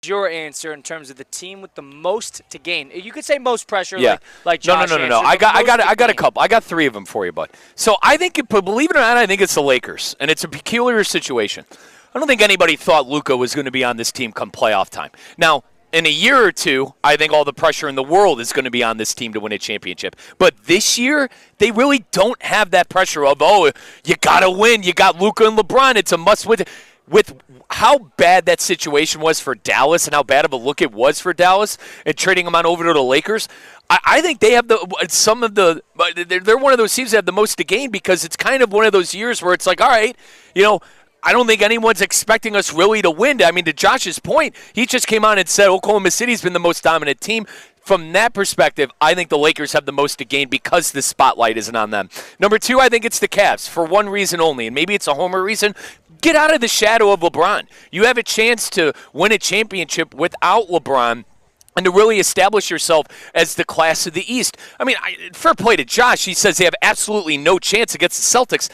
your answer in terms of the team with the most to gain? You could say most pressure, Yeah. like Josh No. answered, I but got most to a gain. couple. I got 3 of them for you, bud. So I think, believe it or not, I think it's the Lakers, and it's a peculiar situation. I don't think anybody thought Luka was going to be on this team come playoff time. Now, in a year or two, I think all the pressure in the world is going to be on this team to win a championship. But this year, they really don't have that pressure of, oh, you got to win. You got Luka and LeBron. It's a must-win. With how bad that situation was for Dallas and how bad of a look it was for Dallas and trading them on over to the Lakers, I think they have they're one of those teams that have the most to gain because it's kind of one of those years where it's like, all right, I don't think anyone's expecting us really to win. I mean, to Josh's point, he just came on and said Oklahoma City's been the most dominant team. From that perspective, I think the Lakers have the most to gain because the spotlight isn't on them. Number 2, I think it's the Cavs for one reason only, and maybe it's a homer reason. Get out of the shadow of LeBron. You have a chance to win a championship without LeBron and to really establish yourself as the class of the East. I mean, fair play to Josh. He says they have absolutely no chance against the Celtics.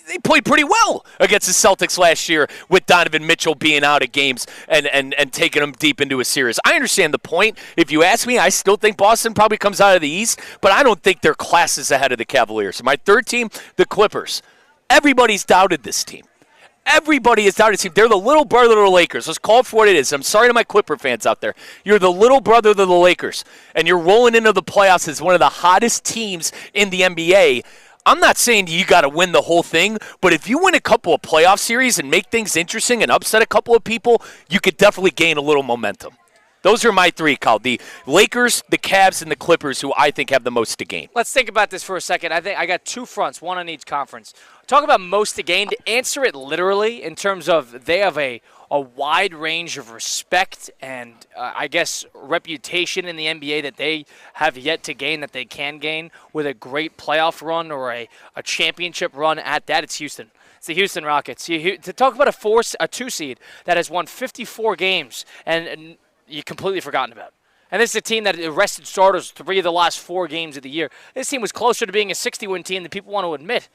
They played pretty well against the Celtics last year with Donovan Mitchell being out of games and taking them deep into a series. I understand the point. If you ask me, I still think Boston probably comes out of the East, but I don't think their class is ahead of the Cavaliers. My 3rd team, the Clippers. Everybody's doubted this team. Everybody is doubted this team. They're the little brother of the Lakers. Let's call it for what it is. I'm sorry to my Clipper fans out there. You're the little brother of the Lakers, and you're rolling into the playoffs as one of the hottest teams in the NBA. I'm not saying you got to win the whole thing, but if you win a couple of playoff series and make things interesting and upset a couple of people, you could definitely gain a little momentum. Those are my 3, Kyle. The Lakers, the Cavs, and the Clippers, who I think have the most to gain. Let's think about this for a second. I think I got 2 fronts, one on each conference. Talk about most to gain. To answer it literally in terms of they have a wide range of respect and, I guess, reputation in the NBA that they have yet to gain, that they can gain with a great playoff run or a championship run at that. It's Houston. It's the Houston Rockets. To talk about a 2 seed that has won 54 games and you completely forgotten about. And this is a team that rested starters 3 of the last 4 games of the year. This team was closer to being a 60-win team than people want to admit.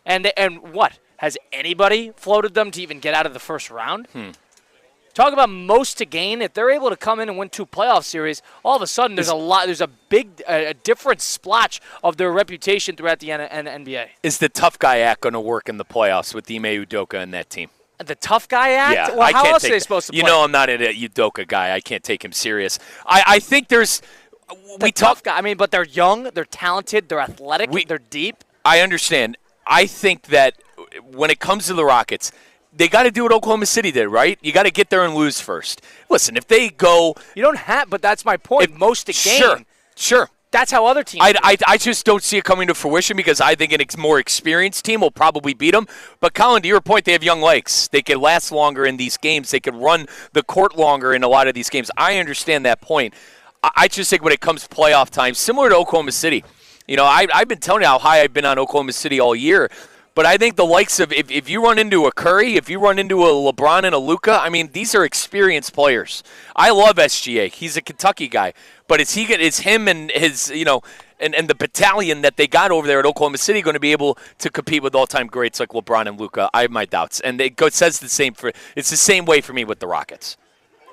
And what? Has anybody floated them to even get out of the first round? Talk about most to gain. If they're able to come in and win 2 playoff series, all of a sudden there's a big different splotch of their reputation throughout the NBA. Is the tough guy act going to work in the playoffs with Ime Udoka and that team? The tough guy act? Yeah, well, how else are they supposed to play? You know I'm not a Udoka guy. I can't take him serious. I think there's tough guy. I mean, but they're young, they're talented, they're athletic, they're deep. I understand. I think that when it comes to the Rockets, they got to do what Oklahoma City did, right? You got to get there and lose first. Listen, if they go, you don't have. But that's my point. Most to gain. Sure. That's how other teams. I just don't see it coming to fruition because I think a more experienced team will probably beat them. But Colin, to your point, they have young legs. They can last longer in these games. They can run the court longer in a lot of these games. I understand that point. I just think when it comes to playoff time, similar to Oklahoma City, I've been telling you how high I've been on Oklahoma City all year. But I think the likes of if you run into a Curry, if you run into a LeBron and a Luka, I mean, these are experienced players. I love SGA. He's a Kentucky guy. But is him and his, and the battalion that they got over there at Oklahoma City going to be able to compete with all-time greats like LeBron and Luka? I have my doubts. And it's the same way for me with the Rockets.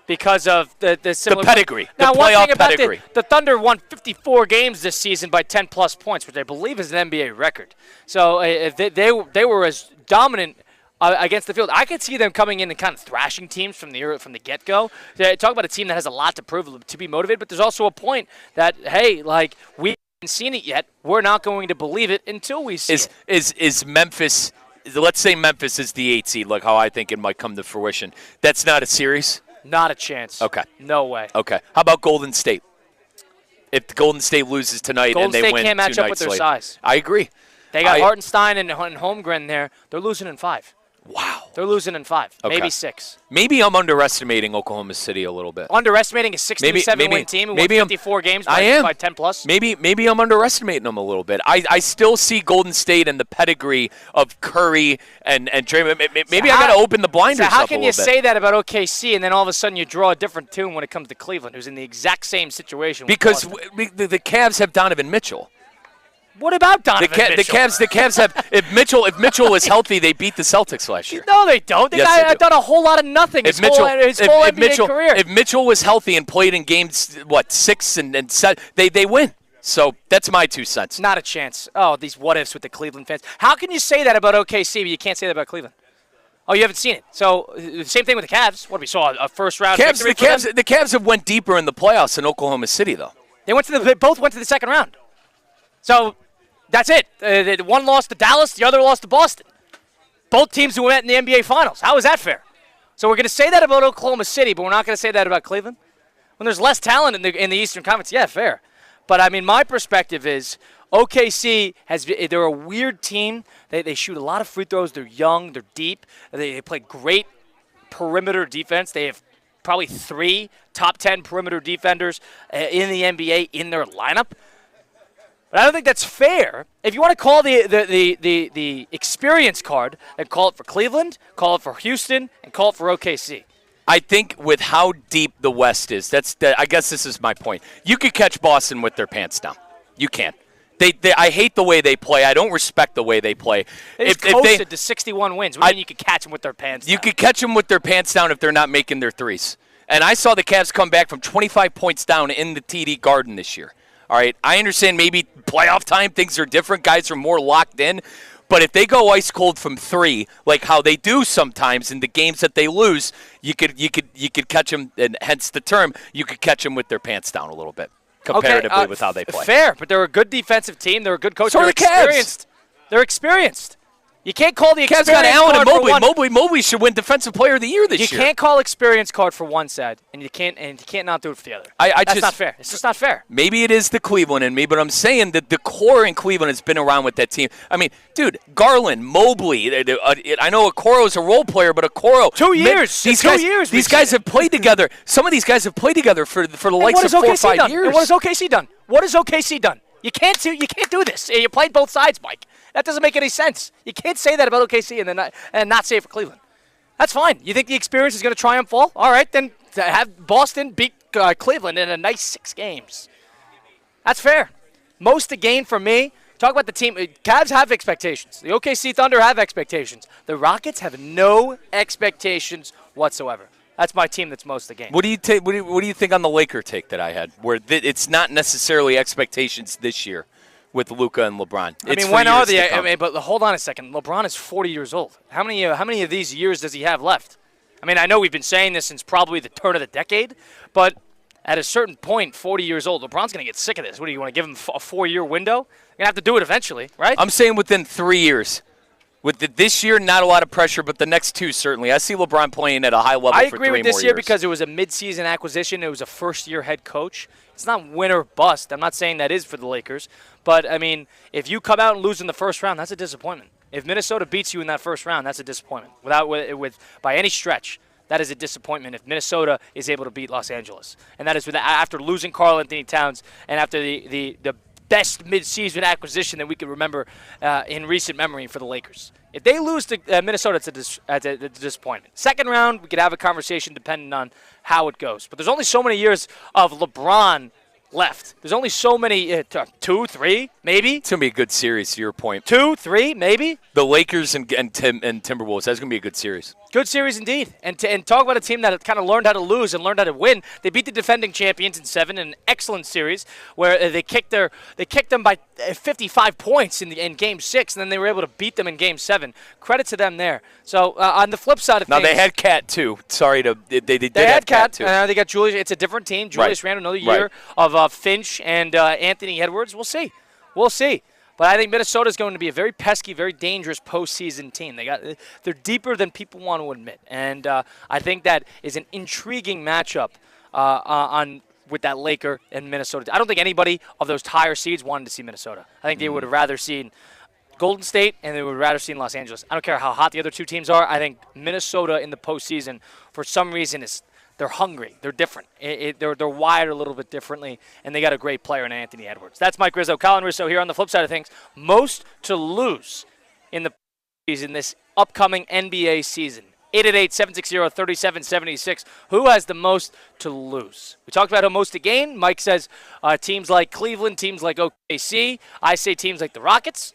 Because of the similar pedigree, now, the one playoff thing about pedigree. The Thunder won 54 games this season by 10-plus points, which I believe is an NBA record. So they were as dominant against the field. I could see them coming in and kind of thrashing teams from the get-go. Talk about a team that has a lot to prove to be motivated, but there's also a point that, hey, like, we haven't seen it yet. We're not going to believe it until we see it. Is Memphis, let's say Memphis is the 8 seed, like how I think it might come to fruition. That's not a series? Not a chance. Okay. No way. Okay. How about Golden State? If Golden State loses tonight and they win 2 nights later. Golden State can't match up with their size. I agree. They got Hartenstein and Holmgren there. They're losing in 5. Wow. They're losing in 5, maybe 6. Maybe I'm underestimating Oklahoma City a little bit. Underestimating a 67-win team who won 54 games by 10-plus? Maybe I'm underestimating them a little bit. I still see Golden State and the pedigree of Curry and Draymond. Maybe I got to open the blinders up a little bit. How can you say that about OKC and then all of a sudden you draw a different tune when it comes to Cleveland, who's in the exact same situation? Because the Cavs have Donovan Mitchell. What about Donovan Mitchell? The Cavs have if Mitchell was healthy, they beat the Celtics last year. No, they don't. The guy had done a whole lot of nothing his whole NBA career. If Mitchell was healthy and played in games 6 and 7, they win. So that's my 2 cents. Not a chance. Oh, these what ifs with the Cleveland fans. How can you say that about OKC, but you can't say that about Cleveland? Oh, you haven't seen it. So same thing with the Cavs. What we saw a first round victory for them? The Cavs have went deeper in the playoffs than Oklahoma City though. They both went to the second round. So that's it. One lost to Dallas, the other lost to Boston. Both teams who met in the NBA Finals. How is that fair? So we're going to say that about Oklahoma City, but we're not going to say that about Cleveland? When there's less talent in the Eastern Conference, yeah, fair. But, I mean, my perspective is OKC, they're a weird team. They shoot a lot of free throws. They're young. They're deep. They play great perimeter defense. They have probably 3 top 10 perimeter defenders in the NBA in their lineup. But I don't think that's fair. If you want to call the experience card, then call it for Cleveland, call it for Houston, and call it for OKC. I think with how deep the West is, I guess this is my point. You could catch Boston with their pants down. You can. I hate the way they play. I don't respect the way they play. They just coasted to 61 wins. What do you mean you could catch them with their pants down? You could catch them with their pants down if they're not making their threes. And I saw the Cavs come back from 25 points down in the TD Garden this year. All right, I understand maybe playoff time, things are different. Guys are more locked in. But if they go ice cold from 3, like how they do sometimes in the games that they lose, you could catch them, and hence the term, you could catch them with their pants down a little bit, comparatively with how they play. Fair, but they're a good defensive team. They're a good coach. So are the Cavs. They're experienced. You can't call the Cavs got Allen and Mobley. Mobley should win Defensive Player of the Year this year. You can't call experience card for one side, and you can't not do it for the other. That's not fair. It's just not fair. Maybe it is the Cleveland in me, but I'm saying that the core in Cleveland has been around with that team. I mean, dude, Garland, Mobley. I know Okoro's a role player, but Okoro. 2 years. These guys have played together. Some of these guys have played together for the likes of 4 or 5 years. And what has OKC done? What has OKC done? You can't do this. You played both sides, Mike. That doesn't make any sense. You can't say that about OKC and not say it for Cleveland. That's fine. You think the experience is going to triumph all? All right, then have Boston beat Cleveland in a nice 6 games. That's fair. Most to gain for me. Talk about the team. Cavs have expectations. The OKC Thunder have expectations. The Rockets have no expectations whatsoever. That's my team that's most to gain. What do you think on the Laker take that I had, where it's not necessarily expectations this year with Luka and LeBron? When are they? But hold on a second. LeBron is 40 years old. How many of these years does he have left? I mean, I know we've been saying this since probably the turn of the decade, but at a certain point, 40 years old, LeBron's going to get sick of this. What do you want to give him a 4-year window? You're going to have to do it eventually, right? I'm saying within 3 years. With this year, not a lot of pressure, but the next 2 certainly. I see LeBron playing at a high level for 3 more years. I agree with this year because it was a midseason acquisition. It was a first-year head coach. It's not win or bust. I'm not saying that is for the Lakers. But, I mean, if you come out and lose in the first round, that's a disappointment. If Minnesota beats you in that first round, that's a disappointment. By any stretch, that is a disappointment if Minnesota is able to beat Los Angeles. And that is after losing Karl Anthony Towns and after the best midseason acquisition that we could remember in recent memory for the Lakers. If they lose to Minnesota, it's a disappointment. Second round, we could have a conversation depending on how it goes. But there's only so many years of LeBron left. There's only so many, 2, 3, maybe. It's going to be a good series, to your point. 2, 3, maybe. The Lakers and Timberwolves, that's going to be a good series. Good series indeed. And talk about a team that kind of learned how to lose and learned how to win. They beat the defending champions in 7 in an excellent series where they kicked them by 55 points in Game 6, and then they were able to beat them in Game 7. Credit to them there. So on the flip side of things. Now, they had Cat, too. They did have Cat, too. They got Julius. It's a different team. Julius Randle, another year of Finch and Anthony Edwards. We'll see. But I think Minnesota is going to be a very pesky, very dangerous postseason team. They're deeper than people want to admit, and I think that is an intriguing matchup with that Laker and Minnesota. I don't think anybody of those higher seeds wanted to see Minnesota. I think they would have rather seen Golden State, and they would rather seen Los Angeles. I don't care how hot the other 2 teams are. I think Minnesota in the postseason, for some reason, they're hungry. They're different. They're wired a little bit differently, and they got a great player in Anthony Edwards. That's Mike Rizzo. Colin Rizzo here on the flip side of things. Most to lose in the postseason this upcoming NBA season. 888-760-3776. Who has the most to lose? We talked about who most to gain. Mike says teams like Cleveland, teams like OKC. I say teams like the Rockets.